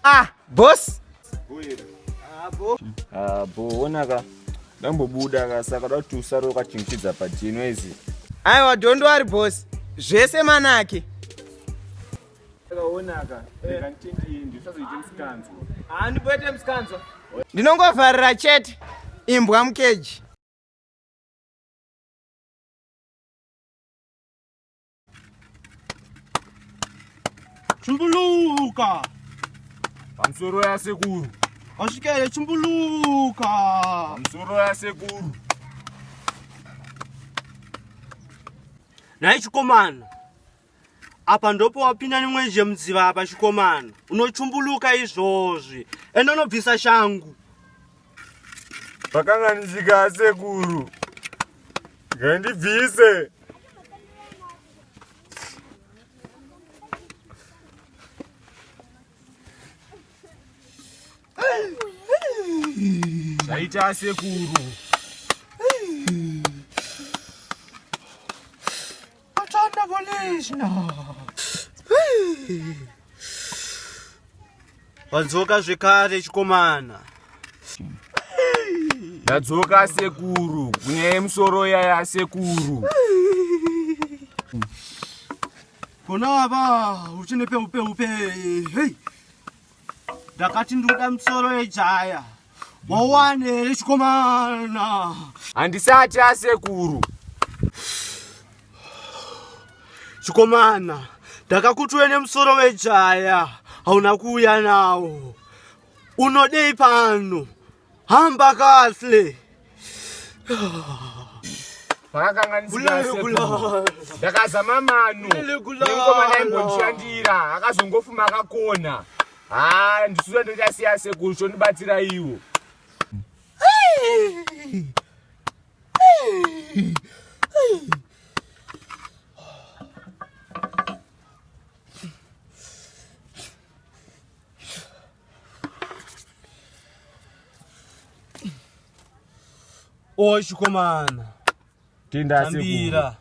Ah, boss. Onaka ndambobuda kasaka da kuti usaro kachinchidza padino izi. Aiwa, don't worry boss. Zvese manake. Onaka ndikantindi usazoite musikanzo. Handiboite musikanzo. Ndinongovharira chete imbwa mukeji. Chumbuluka. Pamusoro yasekuru. Ashikele chumbuluka. Pamusoro yasekuru. Nai chikomana. Apa ndopo wapinda nimwenje mudziva apa chikomana. Unochumbuluka izvozvi. Ende unobvisa shangu. Pakanganisika sekuru. Ngandibvise. Zvaita sekuru. Atanda kolishna. Wadzoka zvekare chikomana. Ndadzoka sekuru, kune musoro yaya sekuru. Kona aba uchine pe. Hey. Ndakati nduda musoro ejaya. Wawane chikomana. Handisati asekuru. Chikomana, ndakakutuene musoro wejaya. Hauna kuuya nawo. Unodei pano. Hamba kahle. Pakakanganisika sekuru. Ndakazama mano. Nengomana imbondishandira. Akazongofuma akakona. Ndisuza ndotasiya sekuru chondibatsira iwo. Oi chikomana. Tinda Tambira.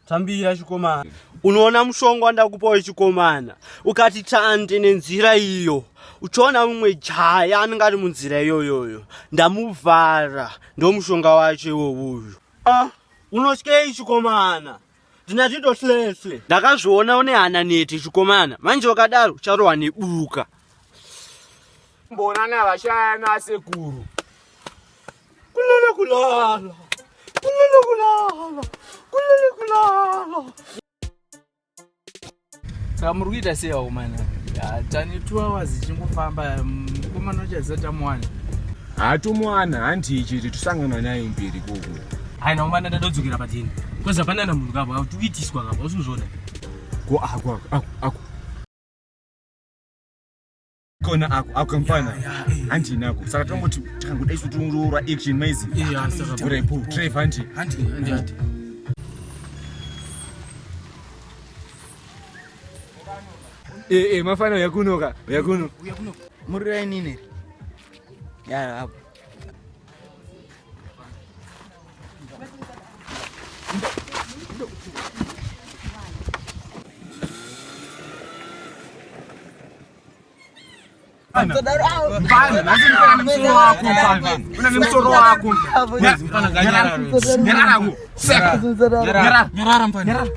Tambira chikomana. Unoona mushonga ndakupa chikomana. Ukati tande nenzira iyo. Uchiona mumwe jaya anengari munzira iyoyo. Ndamuvhara. Ndo mushonga wacho iwowo. Unotyei chikomana. Ndinatito hlesle. Ndakazviona une hana neti chikomana. Manje wakadaro ucharohwa nebuka. Mbonana vashayana sekuru. Kulala. Saka muri kuita sei vakomana? Tani 2 hours ichingofamba mukomana uchazisa tamuwana. Hatumwana handichi titusangana naye mberi koko. Haina umana ndadodzokera patini. Koza panana munhu kabo akuitiswa kabo usuzvona. Ko ako. Kona ako mfana. Handi nako. Saka tomboti tikangoda isu tunurora action maize. Saka Repo drive handi. Handi. Mafana yakunoka. Muri nini? Ya hapo. Bana, lazima msoro wako mfana. Una msoro wako. Mfana nyarara. Seka. Nyarara mfana.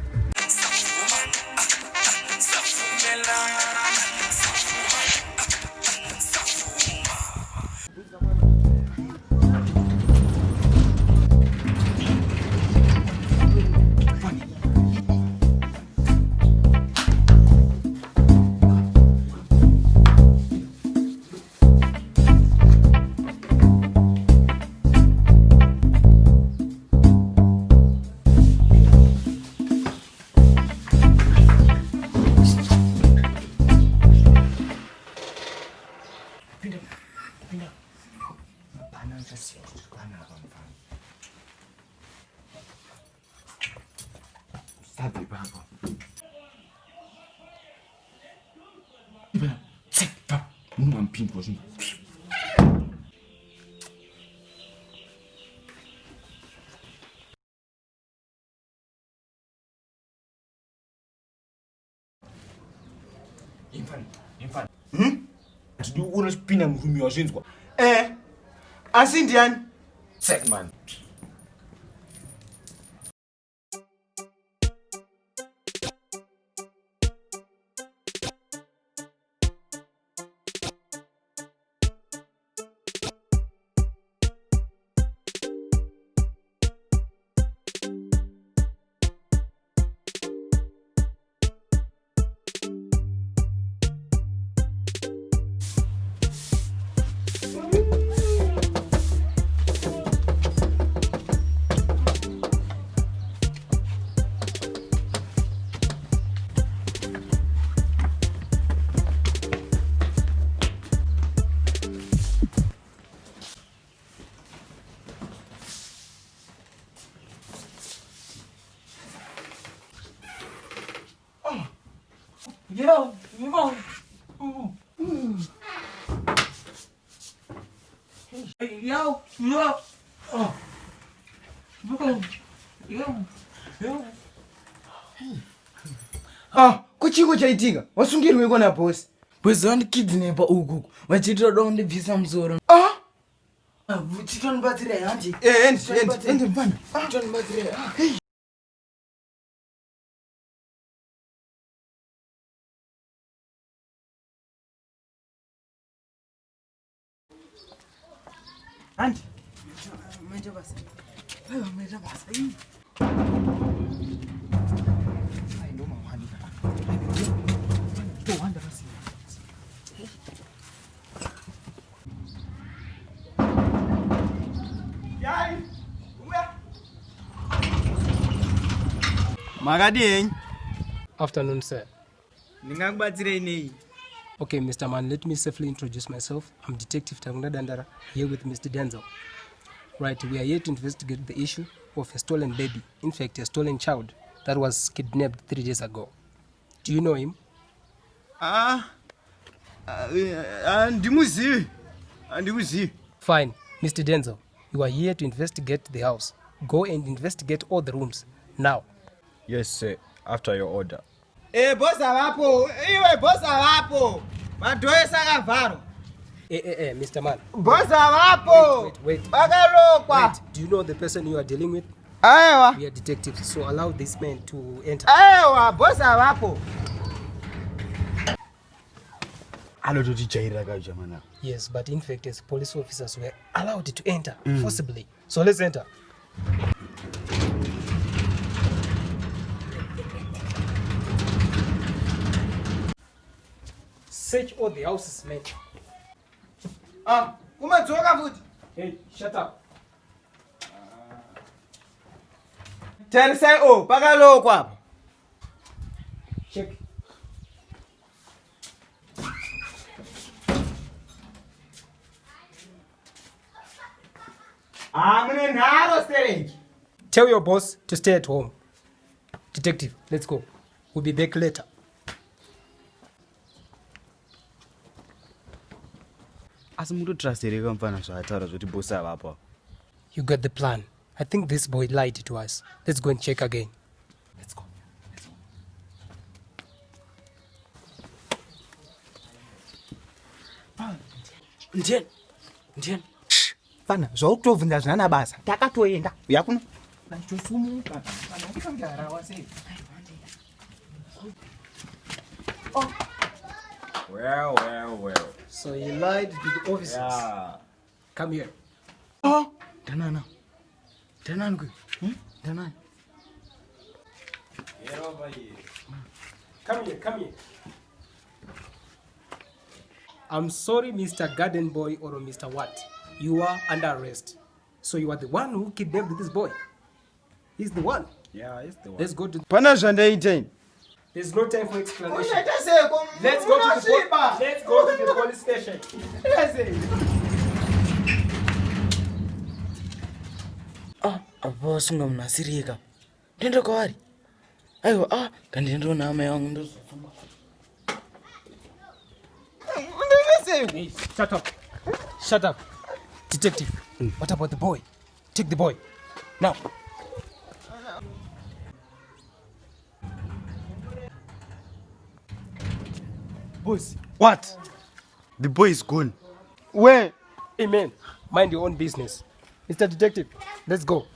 Sabe, baba. Tsepa, munhu wampindwa zvinhu. Ndidi uona chipinda murumi wazvinzwa. Asi ndiani? Check man. Yo. Kuchiko chaitika? Wasungirwe kona boss. Boss vandikidnepa uku. Vachitira da kundibvisa musoro. Chitonibatsira hanti. Endi mfana. Chitonibatsira. Anti. Manje basa. Ndo mawani. Wanda basi. Yai. Makadini? Afternoon, sir. Ndingakubatsira nei? Okay, Mr. Man, let me safely introduce myself. I'm Detective Tangunda Dandara, here with Mr. Denzel. Right, we are here to investigate the issue of a stolen baby, in fact, a stolen child that was kidnapped 3 days ago. Do you know him? Ndimuzivi. Fine. Mr. Denzel, you are here to investigate the house. Go and investigate all the rooms, now. Yes sir, after your order. Bosa vapo. Iwe bosa vapo. Madoesa akavharwa. Mr. Man. Bosa vapo. Wait. Bakarokwa. Wait, do you know the person you are dealing with? Aiwa. We are detectives, so allow this man to enter. Aiwa, bosa vapo. Anototijairira kacho mana. Yes, but in fact, as police officers were allowed to enter forcibly. So let's enter. Search all the houses, man. Kumadzoka futi. Hey, shut up. Tarisai pakalokwa apo. Check. Mune nharo stereji. Tell your boss to stay at home. Detective, let's go. We'll be back later. Asi mutotrustireka mfana zvataura zvoti bosi avapo. You got the plan. I think this boy lied to us. Let's go and check again. Let's go. Ndian. Fana, zvaukutovhunza zvana basa. Takatoenda. Yakuno. Ndachosumuka. Kana ukangara wase. Well. So he lied to the officers. Yeah. Come here. Danana. Danangu. Danan. Come here. I'm sorry, Mr. Garden Boy or Mr. What. You are under arrest. So you are the one who kidnapped this boy. He's the one. Yeah, it's the one. Let's go to. Pana zvandaitei. There's no time for explanation. Unoita seko. Let's go to the police station. Apa singamunasirika. Ndiende kwaari. Aiwa, kandiendoona amai vangu ndozofamba. Hey, shut up. Detective, what about the boy? Take the boy. Now. Boss. What? The boy is gone. Where? Hey man, mind your own business. Mr. Detective, let's go.